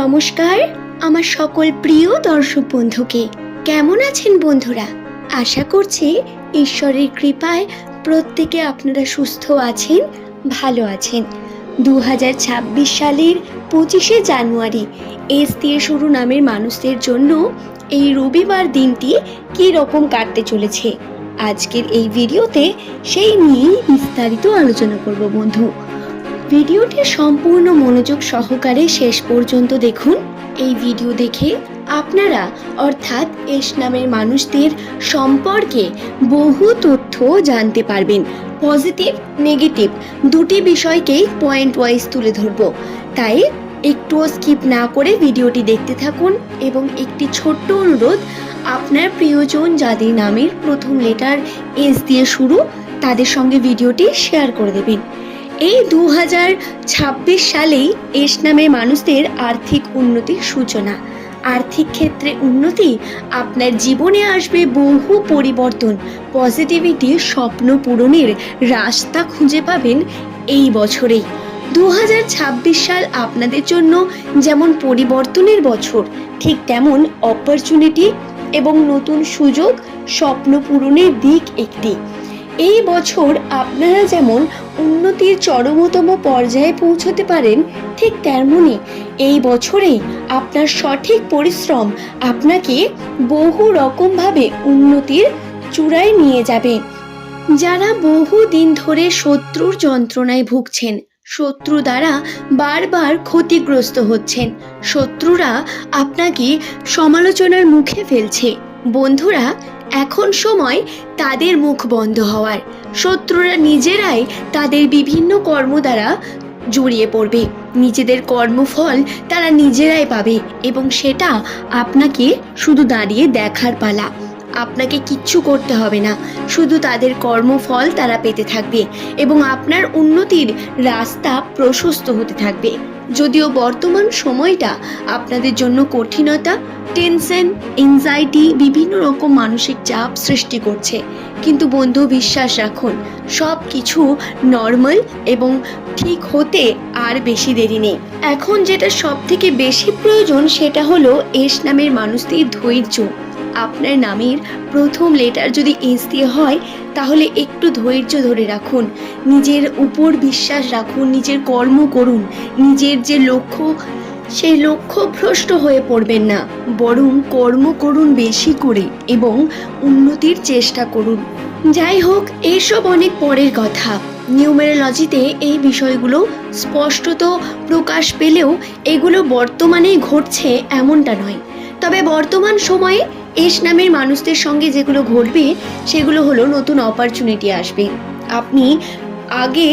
নমস্কার আমার সকল প্রিয় দর্শক বন্ধুকে। কেমন আছেন বন্ধুরা? আশা করছি ঈশ্বরের কৃপায় প্রত্যেকে আপনারা সুস্থ আছেন, ভালো আছেন। 2026 সালের 25শে জানুয়ারি এস দিয়ে শুরু নামের মানুষদের জন্য এই রবিবার দিনটি কী রকম কাটতে চলেছে, আজকের এই ভিডিওতে সেই নিয়েই বিস্তারিত আলোচনা করব বন্ধু। ভিডিওটি সম্পূর্ণ মনোযোগ সহকারে শেষ পর্যন্ত দেখুন। এই ভিডিও দেখে আপনারা অর্থাৎ এস নামের মানুষদের সম্পর্কে বহু তথ্য জানতে পারবেন। পজিটিভ নেগেটিভ দুটি বিষয়কেই পয়েন্ট ওয়াইজ তুলে ধরব, তাই একটুও স্কিপ না করে ভিডিওটি দেখতে থাকুন। এবং একটি ছোট্ট অনুরোধ, আপনার প্রিয়জন যাদের নামের প্রথম লেটার এস দিয়ে শুরু তাদের সঙ্গে ভিডিওটি শেয়ার করে দেবেন। এই 2026 সালেই এস নামের মানুষদের আর্থিক উন্নতির সূচনা। আর্থিক ক্ষেত্রে উন্নতি, আপনার জীবনে আসবে বহু পরিবর্তন, পজিটিভিটি, স্বপ্ন পূরণের রাস্তা খুঁজে পাবেন এই বছরেই। 2026 সাল আপনাদের জন্য যেমন পরিবর্তনের বছর, ঠিক তেমন অপরচুনিটি এবং নতুন সুযোগ, স্বপ্ন পূরণের দিক একটি। এই বছর আপনারা যেমন উন্নতির চরমতম পর্যায়ে পৌঁছতে পারেন, ঠিক তেমনই এই বছরেই আপনার সঠিক পরিশ্রম আপনাকে বহু রকমভাবে উন্নতির চূড়ায় নিয়ে যাবে। যারা বহু দিন ধরে শত্রুর যন্ত্রণায় ভুগছেন, শত্রু দ্বারা বারবার ক্ষতিগ্রস্ত হচ্ছেন, শত্রুরা আপনাকে সমালোচনার মুখে ফেলছে, বন্ধুরা এখন সময় তাদের মুখ বন্ধ হওয়ার। শত্রুরা নিজেরাই তাদের বিভিন্ন কর্ম দ্বারা জড়িয়ে পড়বে, নিজেদের কর্মফল তারা নিজেরাই পাবে এবং সেটা আপনাকে শুধু দাঁড়িয়ে দেখার পালা। আপনাকে কিচ্ছু করতে হবে না, শুধু তাদের কর্মফল তারা পেতে থাকবে এবং আপনার উন্নতির রাস্তা প্রশস্ত হতে থাকবে। যদিও বর্তমান সময়টা আপনাদের জন্য কঠিনতা, টেনশন, এনজাইটি, বিভিন্ন রকম মানসিক চাপ সৃষ্টি করছে, কিন্তু বন্ধু বিশ্বাস রাখুন, সব কিছু নর্মাল এবং ঠিক হতে আর বেশি দেরি নেই। এখন যেটা সব থেকে বেশি প্রয়োজন সেটা হলো এস নামের মানুষদের ধৈর্য। আপনার নামের প্রথম লেটার যদি এস দিয়ে হয় তাহলে একটু ধৈর্য ধরে রাখুন, নিজের উপর বিশ্বাস রাখুন, নিজের কর্ম করুন, নিজের যে লক্ষ্য সেই লক্ষ্য ভ্রষ্ট হয়ে পড়বেন না, বরং কর্ম করুন বেশি করে এবং উন্নতির চেষ্টা করুন। যাই হোক, এইসব অনেক পরের কথা। নিউমেরোলজিতে এই বিষয়গুলো স্পষ্টত প্রকাশ পেলেও এগুলো বর্তমানেই ঘটছে এমনটা নয়। তবে বর্তমান সময়ে এস নামের মানুষদের সঙ্গে যেগুলো ঘটবে সেগুলো হলো নতুন অপরচুনিটি আসবে। আপনি আগে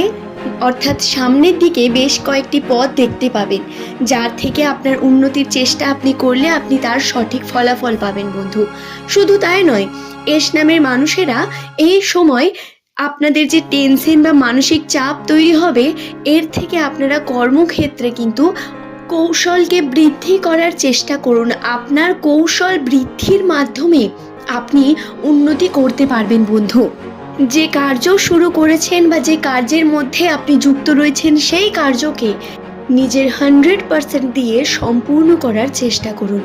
অর্থাৎ সামনের দিকে বেশ কয়েকটি পথ দেখতে পাবেন, যার থেকে আপনার উন্নতির চেষ্টা আপনি করলে আপনি তার সঠিক ফলাফল পাবেন বন্ধু। শুধু তাই নয়, এস নামের মানুষেরা এই সময় আপনাদের যে টেনশন বা মানসিক চাপ তৈরি হবে, এর থেকে আপনারা কর্মক্ষেত্রে কিন্তু কৌশলকে বৃদ্ধি করার চেষ্টা করুন। আপনার কৌশল বৃদ্ধির মাধ্যমে আপনি উন্নতি করতে পারবেন বন্ধু। যে কার্য শুরু করেছেন বা যে কার্যের মধ্যে আপনি যুক্ত রয়েছেন সেই কার্যকে নিজের 100% দিয়ে সম্পূর্ণ করার চেষ্টা করুন।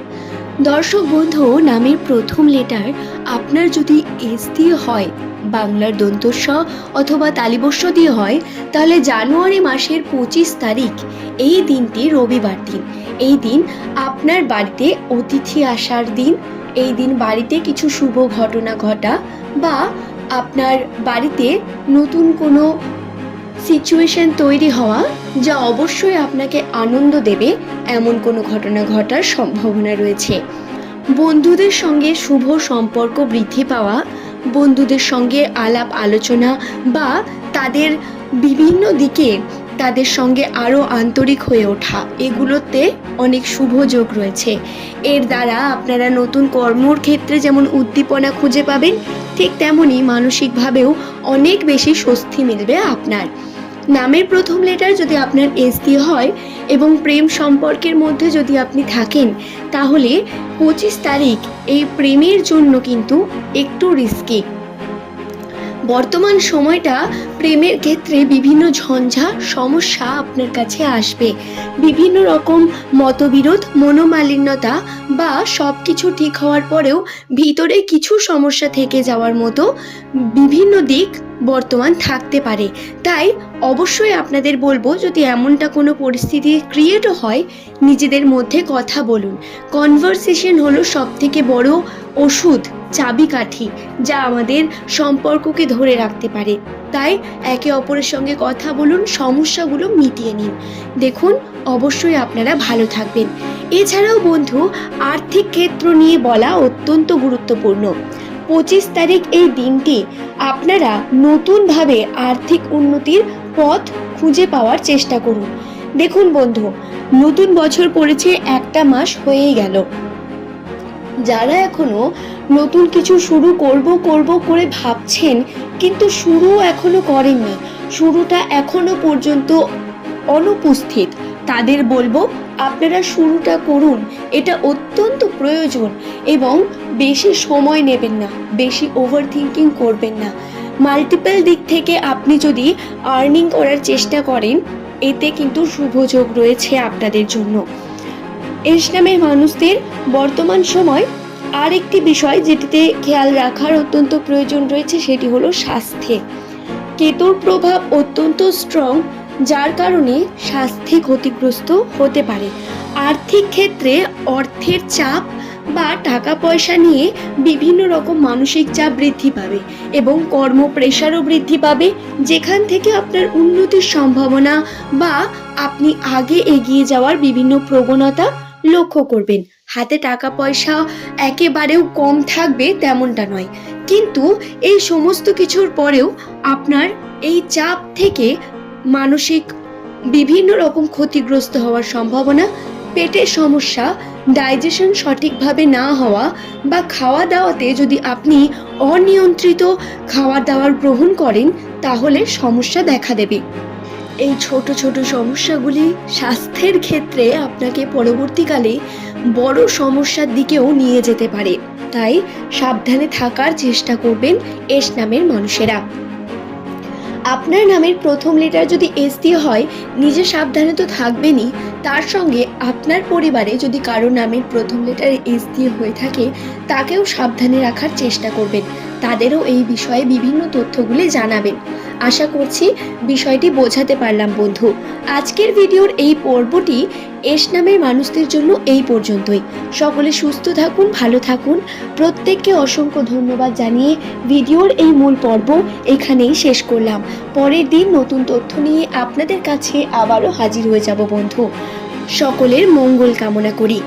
দর্শক বন্ধু, নামের প্রথম লেটার আপনার যদি এস দিয়ে হয়, বাংলার দন্তস্ব অথবা তালিবস্য দিয়ে হয়, তাহলে জানুয়ারি মাসের 25 তারিখ এই দিনটি রবিবার দিন। এই দিন আপনার বাড়িতে অতিথি আসার দিন। এই দিন বাড়িতে কিছু শুভ ঘটনা ঘটা বা আপনার বাড়িতে নতুন কোনো সিচুয়েশন তৈরি হওয়া, যা অবশ্যই আপনাকে আনন্দ দেবে, এমন কোনো ঘটনা ঘটার সম্ভাবনা রয়েছে। বন্ধুদের সঙ্গে শুভ সম্পর্ক বৃদ্ধি পাওয়া, বন্ধুদের সঙ্গে আলাপ আলোচনা বা তাদের বিভিন্ন দিকে তাদের সঙ্গে আরও আন্তরিক হয়ে ওঠা, এগুলোতে অনেক শুভ যোগ রয়েছে। এর দ্বারা আপনারা নতুন কর্মর ক্ষেত্রে যেমন উদ্দীপনা খুঁজে পাবেন, ঠিক তেমনই মানসিকভাবেও অনেক বেশি স্বস্তি মিলবে আপনার। নামের প্রথম লেটার যদি আপনার এস দিয়ে হয় এবং প্রেম সম্পর্কের মধ্যে যদি আপনি থাকেন, তাহলে 25 তারিখ এই প্রেমের জন্য কিন্তু একটু রিস্কি। বর্তমান সময়টা প্রেমের ক্ষেত্রে বিভিন্ন ঝঞ্ঝা সমস্যা আপনার কাছে আসবে। বিভিন্ন রকম মতবিরোধ, মনোমালিন্যতা বা সব কিছু ঠিক হওয়ার পরেও ভিতরে কিছু সমস্যা থেকে যাওয়ার মতো বিভিন্ন দিক বর্তমান থাকতে পারে। তাই অবশ্যই আপনাদের বলবো, যদি এমনটা কোনো পরিস্থিতি ক্রিয়েটও হয়, নিজেদের মধ্যে কথা বলুন। কনভারসেশন হলো সবথেকে বড় ওষুধ, চাবিকাঠি, যা আমাদের সম্পর্ককে ধরে রাখতে পারে। তাই একে অপরের সঙ্গে কথা বলুন, সমস্যাগুলো মিটিয়ে নিন। দেখুন, অবশ্যই আপনারা ভালো থাকবেন। এছাড়াও বন্ধু, আর্থিক ক্ষেত্র নিয়ে বলা অত্যন্ত গুরুত্বপূর্ণ। 25 তারিখ এই দিনটি আপনারা নতুনভাবে আর্থিক উন্নতির পথ খুঁজে পাওয়ার চেষ্টা করুন। দেখুন বন্ধু, নতুন বছর পড়েছে, একটা মাস হয়েই গেল। যারা এখনো নতুন কিছু শুরু করব করে ভাবছেন, কিন্তু শুরু এখনো করেননি, শুরুটা এখনো পর্যন্ত অনুপস্থিত, তাদের বলবো আপনারা শুরুটা করুন। এটা অত্যন্ত প্রয়োজন এবং বেশি সময় নেবেন না, বেশি ওভার থিঙ্কিং করবেন না। মাল্টিপল দিক থেকে আপনি যদি আর্নিং করার চেষ্টা করেন, এতে কিন্তু শুভযোগ রয়েছে আপনাদের জন্য। এস নামের মানুষদের বর্তমান সময় আরেকটি বিষয় যেটিতে খেয়াল রাখার অত্যন্ত প্রয়োজন রয়েছে, সেটি হলো স্বাস্থ্যে। কেতুর প্রভাব অত্যন্ত স্ট্রং, যার কারণে স্বাস্থ্যে ক্ষতিগ্রস্ত হতে পারে। আর্থিক ক্ষেত্রে অর্থের চাপ বা টাকা পয়সা নিয়ে বিভিন্ন রকম মানসিক চাপ বৃদ্ধি পাবে এবং কর্ম প্রেশারও বৃদ্ধি পাবে, যেখান থেকে আপনার উন্নতির সম্ভাবনা বা আপনি আগে এগিয়ে যাওয়ার বিভিন্ন প্রবণতা লক্ষ্য করবেন। হাতে টাকা পয়সা একেবারেও কম থাকবে তেমনটা নয়, কিন্তু এই সমস্ত কিছুর পরেও আপনার এই চাপ থেকে মানসিক বিভিন্ন রকম ক্ষতিগ্রস্ত হওয়ার সম্ভাবনা, পেটের সমস্যা, ডাইজেশন সঠিকভাবে না হওয়া বা খাওয়া দাওয়াতে যদি আপনি অনিয়ন্ত্রিত খাওয়া দাওয়ার গ্রহণ করেন, তাহলে সমস্যা দেখা দেবে। এই ছোট ছোট সমস্যাগুলি স্বাস্থ্যের ক্ষেত্রে আপনাকে পরবর্তীকালে বড় সমস্যার দিকেও নিয়ে যেতে পারে। তাই সাবধানে থাকার চেষ্টা করবেন এস নামের মানুষেরা। আপনার নামের প্রথম লেটার যদি এস দিয়ে হয়, নিজে সাবধানে তো থাকবেনই, তার সঙ্গে আপনার পরিবারে যদি কারো নামের প্রথম লেটার এস দিয়ে হয়ে থাকে, তাকেও সাবধানে রাখার চেষ্টা করবেন। তাদেরও এই বিষয়ে বিভিন্ন তথ্যগুলি জানাবেন। আশা করছি বিষয়টি বোঝাতে পারলাম বন্ধু। আজকের ভিডিওর এই পর্বটি এস নামের মানুষদের জন্য এই পর্যন্তই। সকলে সুস্থ থাকুন, ভালো থাকুন। প্রত্যেককে অসংখ্য ধন্যবাদ জানিয়ে ভিডিওর এই মূল পর্ব এখানেই শেষ করলাম। পরের দিন নতুন তথ্য নিয়ে আপনাদের কাছে আবারও হাজির হয়ে যাব বন্ধু। সকলের মঙ্গল কামনা করি।